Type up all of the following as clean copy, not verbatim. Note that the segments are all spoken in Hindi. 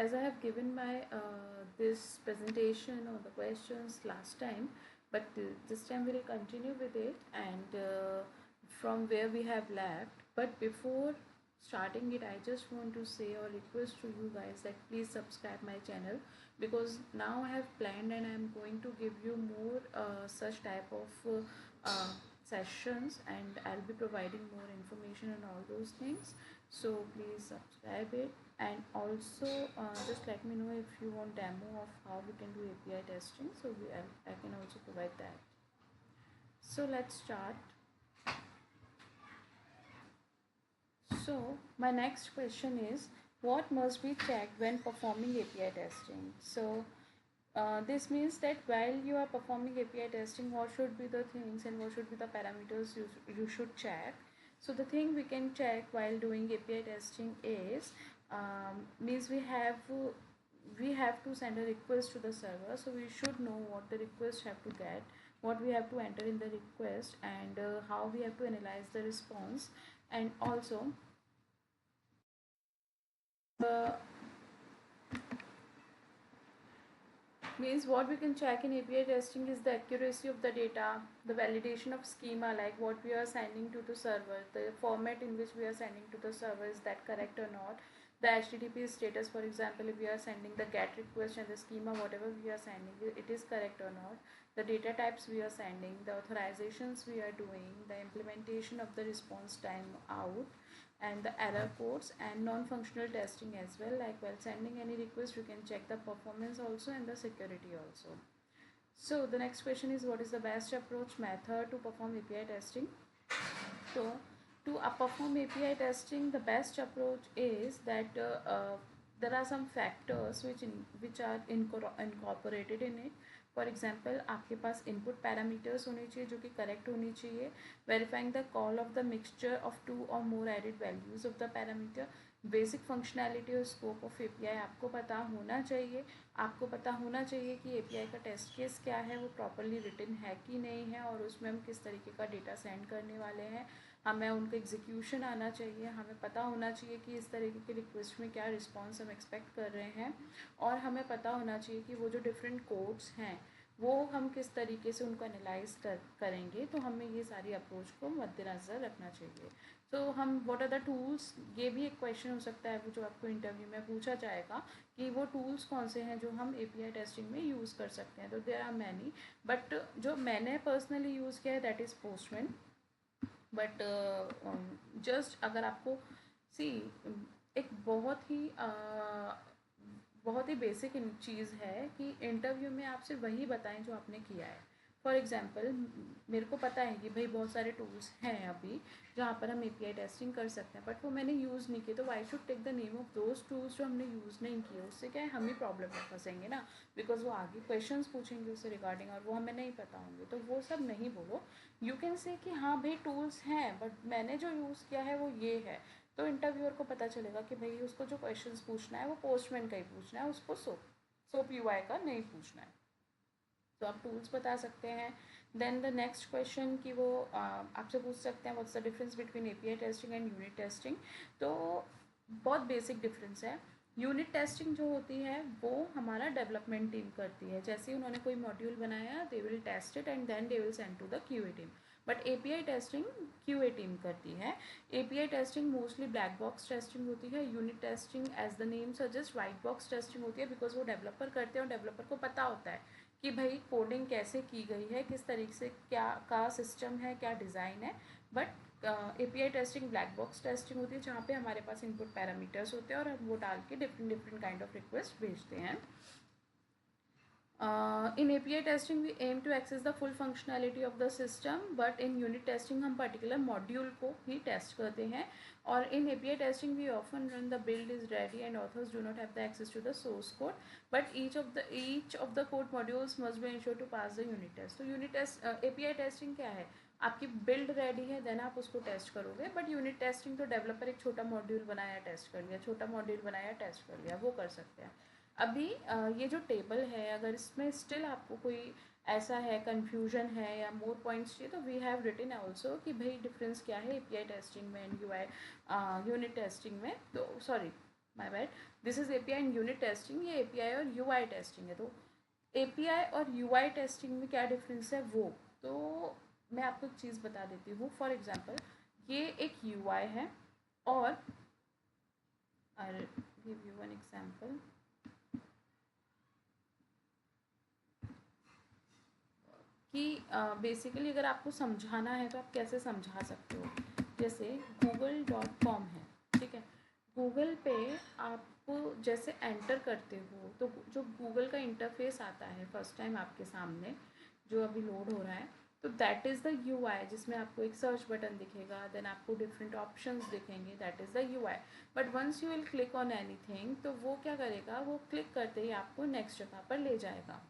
as I have given my this presentation or the questions last time, but this time we'll continue with it and from where we have left. But before starting it, I just want to say or request to you guys that please subscribe my channel, because now I have planned and I'm going to give you more such type of sessions, and I'll be providing more information on all those things. So please subscribe it, and also just let me know if you want demo of how we can do API testing, so I can also provide that. So let's start. So my next question is, what must be checked when performing API testing? So this means that while you are performing API testing, what should be the things and what should be the parameters you should check. So the thing we can check while doing API testing is means we have to send a request to the server, so we should know what the request have to get, what we have to enter in the request, and how we have to analyze the response. And also uh, means what we can check in API testing is the accuracy of the data, the validation of schema, like what we are sending to the server, the format in which we are sending to the server, is that correct or not, the HTTP status, for example, if we are sending the GET request and the schema, whatever we are sending, it is correct or not, the data types we are sending, the authorizations we are doing, the implementation of the response time out, and the error codes, and non-functional testing as well, like while sending any request you can check the performance also and the security also. So the next question is, what is the best approach method to perform API testing? So to perform API testing, the best approach is that there are some factors which are incorporated in it. For example आपके पास इनपुट पैरामीटर्स होने चाहिए जो कि करेक्ट होनी चाहिए, verifying the call of the mixture of 2 और more added values of the parameter, basic functionality और स्कोप ऑफ एपीआई आपको पता होना चाहिए। आपको पता होना चाहिए कि एपीआई का टेस्ट केस क्या है, वो प्रॉपरली रिटन है कि नहीं है, और उसमें हम किस तरीके का डेटा सेंड करने वाले हैं, हमें उनका एग्जीक्यूशन आना चाहिए, हमें पता होना चाहिए कि इस तरीके के रिक्वेस्ट में क्या रिस्पॉन्स हम एक्सपेक्ट कर रहे हैं, और हमें पता होना चाहिए कि वो जो डिफरेंट कोड्स हैं वो हम किस तरीके से उनको एनालाइज करेंगे। तो हमें ये सारी अप्रोच को मद्देनज़र रखना चाहिए। तो हम व्हाट आर द टूल्स, ये भी एक क्वेश्चन हो सकता है वो जो आपको इंटरव्यू में पूछा जाएगा कि वो टूल्स कौन से हैं जो हम एपीआई टेस्टिंग में यूज़ कर सकते हैं। तो देयर आर मैनी, बट जो मैंने पर्सनली यूज़ किया है that is postman. But just अगर आपको सी एक बहुत ही बेसिक चीज़ है कि इंटरव्यू में आप सिर्फ वही बताएं जो आपने किया है। फॉर एग्जांपल मेरे को पता है कि भाई बहुत सारे टूल्स हैं अभी जहाँ पर हम एपीआई टेस्टिंग कर सकते हैं, बट वो मैंने यूज़ नहीं किए, तो why should take the name of those tools जो हमने यूज़ नहीं किए। उससे क्या है, हम ही प्रॉब्लम में फंसेंगे ना, बिकॉज वो आगे क्वेश्चंस पूछेंगे उससे रिगार्डिंग और वो हमें नहीं पता होंगे। तो वो सब नहीं बोलो, यू कैन से कि हाँ भाई टूल्स हैं बट मैंने जो यूज़ किया है वो ये है। तो इंटरव्यूअर को पता चलेगा कि भाई उसको जो क्वेश्चंस पूछना है वो पोस्टमैन का ही पूछना है, उसको सोप यूआई का नहीं पूछना है। तो आप टूल्स बता सकते हैं। देन द नेक्स्ट क्वेश्चन कि वो आपसे पूछ सकते हैं what's the difference between API testing and unit testing. तो बहुत बेसिक डिफरेंस है। यूनिट टेस्टिंग जो होती है वो हमारा डेवलपमेंट टीम करती है। जैसे ही उन्होंने कोई मॉड्यूल बनाया they will test it and then they will send to the QA team. But API testing QA team करती है। API testing mostly black box testing होती है। Unit testing as the name suggest white box testing होती है, बिकॉज वो डेवलपर करते हैं और डेवलपर को पता होता है कि भाई कोडिंग कैसे की गई है, किस तरीके से क्या का सिस्टम है, क्या डिज़ाइन है। But API testing black box testing होती है जहाँ पे हमारे पास इनपुट पैरामीटर्स होते हैं और हम वो डाल के डिफरेंट काइंड ऑफ रिक्वेस्ट भेजते हैं। In API testing we aim to access the full functionality of the system, but in unit testing हम particular module को ही test करते हैं। और in API testing we often run the build is ready and authors do not have the access to the source code, but each of the code modules must be ensured to pass the unit test। तो unit test API testing क्या है, आपकी बिल्ड रेडी है देन आप उसको टेस्ट करोगे। बट यूनिट टेस्टिंग तो डेवलपर एक छोटा मॉड्यूल बनाया टेस्ट कर लिया, छोटा मॉड्यूल बनाया टेस्ट कर लिया, वो कर सकते हैं। अभी ये जो टेबल है अगर इसमें स्टिल आपको कोई ऐसा है कन्फ्यूजन है या मोर पॉइंट्स चाहिए तो वी हैव रिटन ऑल्सो कि भाई डिफरेंस क्या है एपीआई टेस्टिंग में एंड यूआई यूनिट टेस्टिंग में। तो sorry my bad. This is API and unit testing, ये API और UI टेस्टिंग है। तो API और UI टेस्टिंग में क्या डिफरेंस है वो तो मैं आपको एक चीज़ बता देती हूँ। फॉर एग्जाम्पल ये एक UI है और I give you one example कि बेसिकली अगर आपको समझाना है तो आप कैसे समझा सकते हो। जैसे google.com है, ठीक है। गूगल पे आप जैसे एंटर करते हो तो जो गूगल का इंटरफेस आता है फर्स्ट टाइम आपके सामने जो अभी लोड हो रहा है, तो दैट इज़ द UI, जिसमें आपको एक सर्च बटन दिखेगा, देन आपको डिफरेंट ऑप्शंस दिखेंगे, that is the UI। But once you will click on anything तो वो क्या करेगा, वो क्लिक करते ही आपको नेक्स्ट जगह पर ले जाएगा।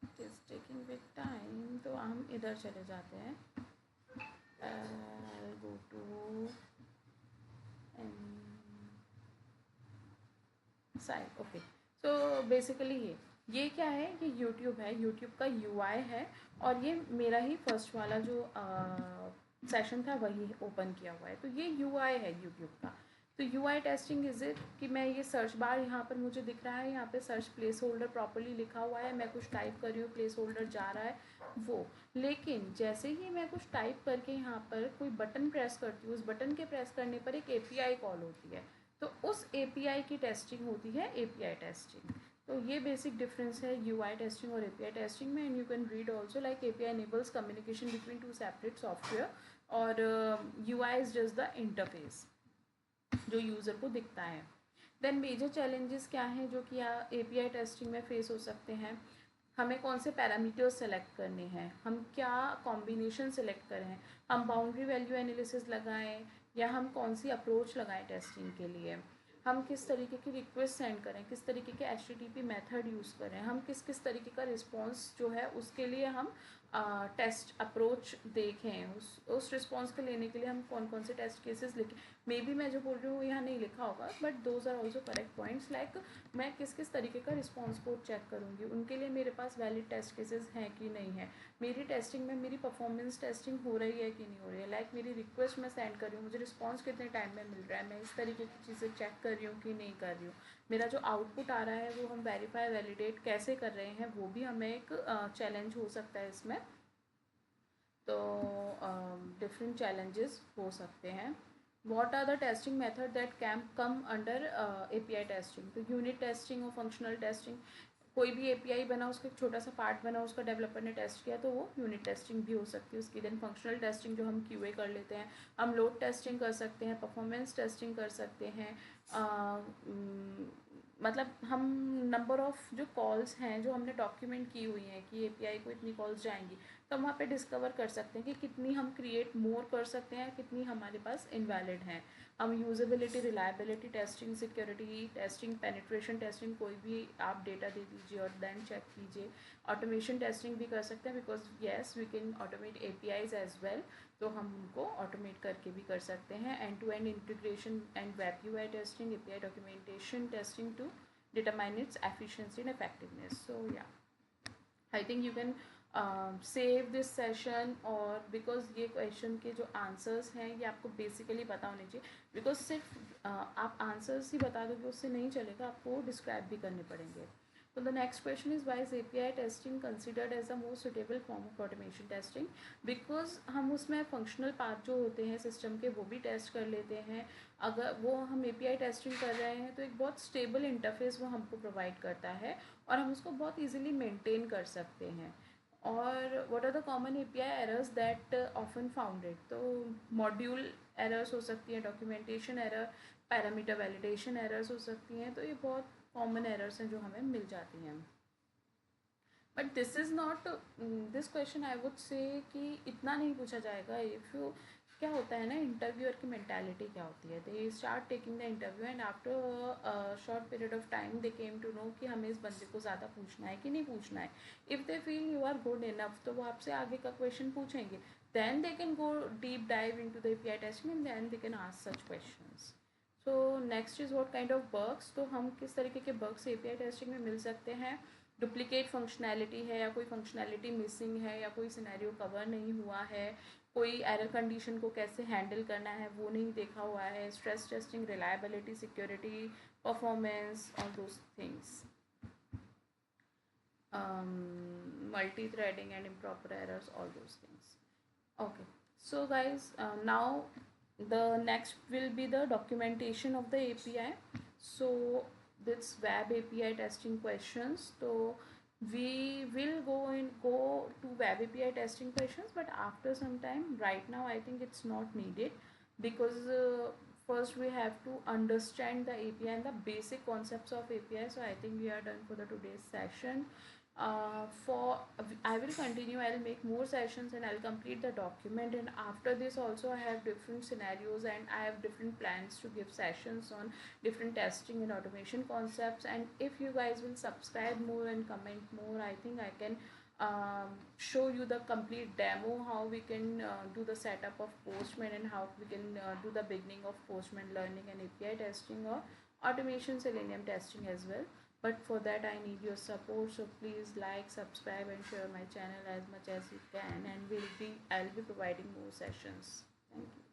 It is taking big time, तो हम इधर चले जाते हैं। Go to site, okay. So basically ये क्या है, ये यूट्यूब है, यूट्यूब का UI है और ये मेरा ही फर्स्ट वाला जो सेशन था वही ओपन किया हुआ है। तो ये UI है यूट्यूब का। तो UI टेस्टिंग इज इट कि मैं ये सर्च बार यहाँ पर मुझे दिख रहा है, यहाँ पे सर्च प्लेस होल्डर प्रॉपर्ली लिखा हुआ है, मैं कुछ टाइप कर रही हूँ, प्लेस होल्डर जा रहा है वो। लेकिन जैसे ही मैं कुछ टाइप करके यहाँ पर कोई बटन प्रेस करती हूँ, उस बटन के प्रेस करने पर एक API कॉल होती है, तो उस API की टेस्टिंग होती है API टेस्टिंग। तो ये बेसिक डिफरेंस है UI टेस्टिंग और API टेस्टिंग में। And you can read also like API enables communication between two separate software और UI is just the interface जो यूज़र को दिखता है। देन मेजर चैलेंजेस क्या हैं जो कि API टेस्टिंग में फेस हो सकते हैं। हमें कौन से पैरामीटर्स सेलेक्ट करने हैं, हम क्या कॉम्बिनेशन सेलेक्ट करें, हम बाउंड्री वैल्यू एनालिसिस लगाएं या हम कौन सी अप्रोच लगाएं टेस्टिंग के लिए, हम किस तरीके की रिक्वेस्ट सेंड करें, किस तरीके के HTTP मेथड यूज़ करें, हम किस किस तरीके का रिस्पॉन्स जो है उसके लिए हम टेस्ट अप्रोच देखें, उस रिस्पॉन्स को लेने के लिए हम कौन कौन से टेस्ट केसेस लिखें। मे बी मैं जो बोल रही हूँ यहाँ नहीं लिखा होगा, but those are also correct points. Like मैं किस किस तरीके का रिस्पॉन्स कोड चेक करूँगी, उनके लिए मेरे पास वैलिड टेस्ट केसेस हैं कि नहीं है, मेरी टेस्टिंग में मेरी परफॉर्मेंस टेस्टिंग हो रही है कि नहीं हो रही है। लाइक मेरी रिक्वेस्ट मैं सेंड कर रही हूँ, मुझे रिस्पॉन्स कितने टाइम में मिल रहा है, मैं इस तरीके की चीज़ें चेक कर रही हूँ कि नहीं कर रही हूँ, मेरा जो आउटपुट आ रहा है वो हम वेरीफाई वैलिडेट कैसे कर रहे हैं, वो भी हमें एक चैलेंज हो सकता है इसमें। तो डिफरेंट चैलेंजेस हो सकते हैं। What are the testing method that can come under API testing. तो यूनिट टेस्टिंग और फंक्शनल टेस्टिंग, कोई भी API बना, उसका एक छोटा सा पार्ट बना, उसका डेवलपर ने टेस्ट किया, तो वो यूनिट टेस्टिंग भी हो सकती है उसकी। देन फंक्शनल टेस्टिंग जो हम QA कर लेते हैं, हम लोड टेस्टिंग कर सकते हैं, परफॉर्मेंस टेस्टिंग कर सकते हैं। मतलब हम नंबर ऑफ़ जो कॉल्स हैं जो हमने डॉक्यूमेंट की हुई हैं कि API को इतनी कॉल्स जाएंगी, तो हम वहाँ पे डिस्कवर कर सकते हैं कि कितनी हम क्रिएट मोर कर सकते हैं, कितनी हमारे पास इनवैलिड हैं। हम usability, reliability testing, security testing, penetration testing, कोई भी आप डेटा दे दीजिए और देन चेक कीजिए। ऑटोमेशन टेस्टिंग भी कर सकते हैं, because yes we can automate APIs as well, तो हम उनको ऑटोमेट करके भी कर सकते हैं। End to end integration and web UI testing, API documentation testing to determine its efficiency and effectiveness. So yeah, I think you can save this session. और बिकॉज ये क्वेश्चन के जो आंसर्स हैं ये आपको बेसिकली पता होने चाहिए, बिकॉज सिर्फ आप आंसर्स ही बता दोगे उससे नहीं चलेगा, आपको डिस्क्राइब भी करने पड़ेंगे। तो the next question is why is API testing considered as a most suitable form of automation testing. Because हम उसमें फंक्शनल पार्ट जो होते हैं सिस्टम के वो भी टेस्ट कर लेते हैं। अगर वो हम API टेस्टिंग कर रहे हैं तो एक बहुत स्टेबल इंटरफेस वो हमको प्रोवाइड करता है और हम उसको बहुत ईजिली मेंटेन कर सकते हैं। और what are the common API errors that often founded, तो मॉड्यूल एरर्स हो सकती हैं, documentation error, parameter validation errors हो सकती हैं। तो ये बहुत कॉमन एरर्स हैं जो हमें मिल जाती हैं। But this is not, this question I would say कि इतना नहीं पूछा जाएगा। इफ़ यू, क्या होता है ना, इंटरव्यूअर की मेंटालिटी क्या होती है, they start taking the interview and after short period of time they came to know कि हमें इस बंदे को ज़्यादा पूछना है कि नहीं पूछना है। If they feel you are good enough तो वो आपसे आगे का क्वेश्चन पूछेंगे, then they can go deep dive into the API testing and then they can ask such question. So next is what kind of bugs, तो हम किस तरीके के बग्स API टेस्टिंग में मिल सकते हैं। डुप्लीकेट फंक्शनैलिटी है या कोई फंक्शनैलिटी मिसिंग है या कोई सिनेरियो कवर नहीं हुआ है, कोई एरर कंडीशन को कैसे हैंडल करना है वो नहीं देखा हुआ है. Stress testing, reliability, security, performance, all those things, multi-threading and improper errors, all those things. Okay, so guys, now the next will be the documentation of the API. So this web API testing questions. So we will go to web API testing questions, but after some time. Right now, I think it's not needed because first we have to understand the API and the basic concepts of API. So I think we are done for the today's session. For I will continue. I'll make more sessions and I'll complete the document. And after this, also I have different scenarios and I have different plans to give sessions on different testing and automation concepts. And if you guys will subscribe more and comment more, I think I can show you the complete demo how we can do the setup of Postman and how we can do the beginning of Postman learning and API testing or automation Selenium testing as well. But for that I need your support, so please like, subscribe and share my channel as much as you can, and I'll be providing more sessions. Thank you.